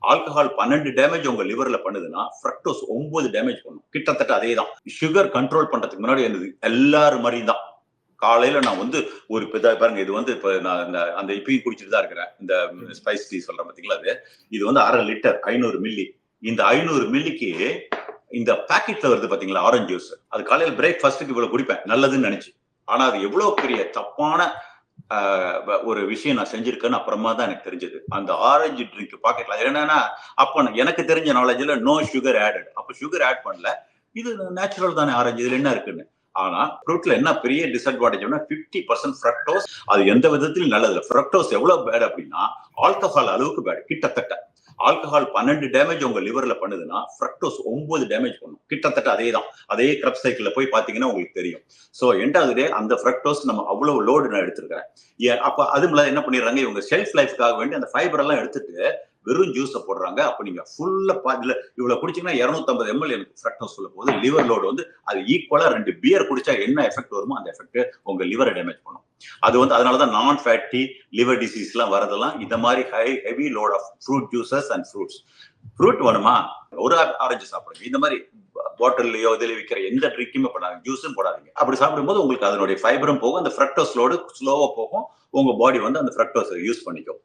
Alcohol 12 damage உங்க லிவர்ல பண்ணுதுன்னா fructose 9 damage பண்ணும். கிட்டத்தட்ட அதே தான். சுகர் கண்ட்ரோல் பண்றதுக்கு முன்னாடி இருந்தது எல்லாரும் மாதிரி தான். காலையில நான் வந்து ஒரு பாருங்க, இது வந்து இப்ப நான் அந்த இப்பயும் குடிச்சிட்டு தான் இருக்கிறேன். இந்த ஸ்பைஸ் டீ சொல்றேன் பாத்தீங்களா, இது வந்து 1/2 லிட்டர் 500 மில்லி. இந்த 500 மில்லிக்கு இந்த பாக்கெட்ல வருது பாத்தீங்களா ஆரஞ்சு ஜூஸ், அது காலையில பிரேக்ஃபாஸ்ட்டுக்கு இவ்வளவு குடிப்பேன் நல்லதுன்னு நினைச்சு. ஆனா அது எவ்வளவு பெரிய தப்பான ஒரு விஷயம் நான் செஞ்சிருக்கேன்னு அப்புறமா தான் எனக்கு தெரிஞ்சது. அந்த ஆரஞ்சு ட்ரிங்க் பாக்கெட்ல என்னன்னா, அப்ப எனக்கு தெரிஞ்ச நாலேஜ்ல நோ சுகர் ஆடட். அப்ப சுகர் ஆட் பண்ணல, இது நேச்சுரல் தானே ஆரஞ்சு, இதுல என்ன இருக்குன்னு. ஆனா ஃப்ரூட்ல என்ன பெரிய டிஸ்அட்வான்டேஜ்னா 50% ஃப்ரக்டோஸ். அது எந்த விதத்திலும் நல்லது. ஃப்ரக்டோஸ் எவ்வளவு பேட் அப்படின்னா ஆல்கஹால் அளவுக்கு பேட். கிட்டத்தட்ட ஆல்கஹால் 12 டேமேஜ் உங்க லிவர்ல பண்ணுதுன்னா ஃப்ரக்டோஸ் 9 டேமேஜ் பண்ணும். கிட்டத்தட்ட அதே தான். அதே கிரப் சைக்கிள்ல போய் பாத்தீங்கன்னா உங்களுக்கு தெரியும். சோ எண்ட் ஆஃப் தி டே அந்த ஃப்ரக்டோஸ் நம்ம அவ்வளவு லோடு நான் எடுத்திருக்கிறேன். அப்ப அதுல என்ன பண்ணிடுறாங்க இவங்க ஷெல்ஃப் லைஃப்காக வேண்டி அந்த ஃபைபர் எல்லாம் எடுத்துட்டு வெறும் ஜூஸ போடுறாங்க. அப்ப நீங்க ஃபுல்லா இவ்வளவு குடிச்சீங்கன்னா 250 ml எனக்கு ஃப்ரக்டோஸ் சொல்ல போது லிவர் லோடு வந்து அது ஈக்குவலா 2 பியர் குடிச்சா என்ன எஃபெக்ட் வருமோ அந்த எஃபெக்ட் உங்க லிவரை டேமேஜ் பண்ணும். அது வந்து அதனாலதான் நான் ஃபேட்டி லிவர் டிசீஸ் எல்லாம் வரதெல்லாம் இந்த மாதிரி heavy load of fruit juices and fruits. Fruit வேணுமா, ஒரு ஆரஞ்சு சாப்பிடுங்க. இந்த மாதிரி பாட்டில்லையோ இதில் விற்கிற எந்த ட்ரிங்க்குமே போடாதீங்க, ஜூஸும் போடாதீங்க. அப்படி சாப்பிடும்போது உங்களுக்கு அதனுடைய ஃபைபரும் போகும், அந்த ஃப்ரக்டோஸ் லோடு ஸ்லோவா போகும், உங்க பாடி வந்து அந்த ஃப்ரக்டோஸ் யூஸ் பண்ணிக்கும்.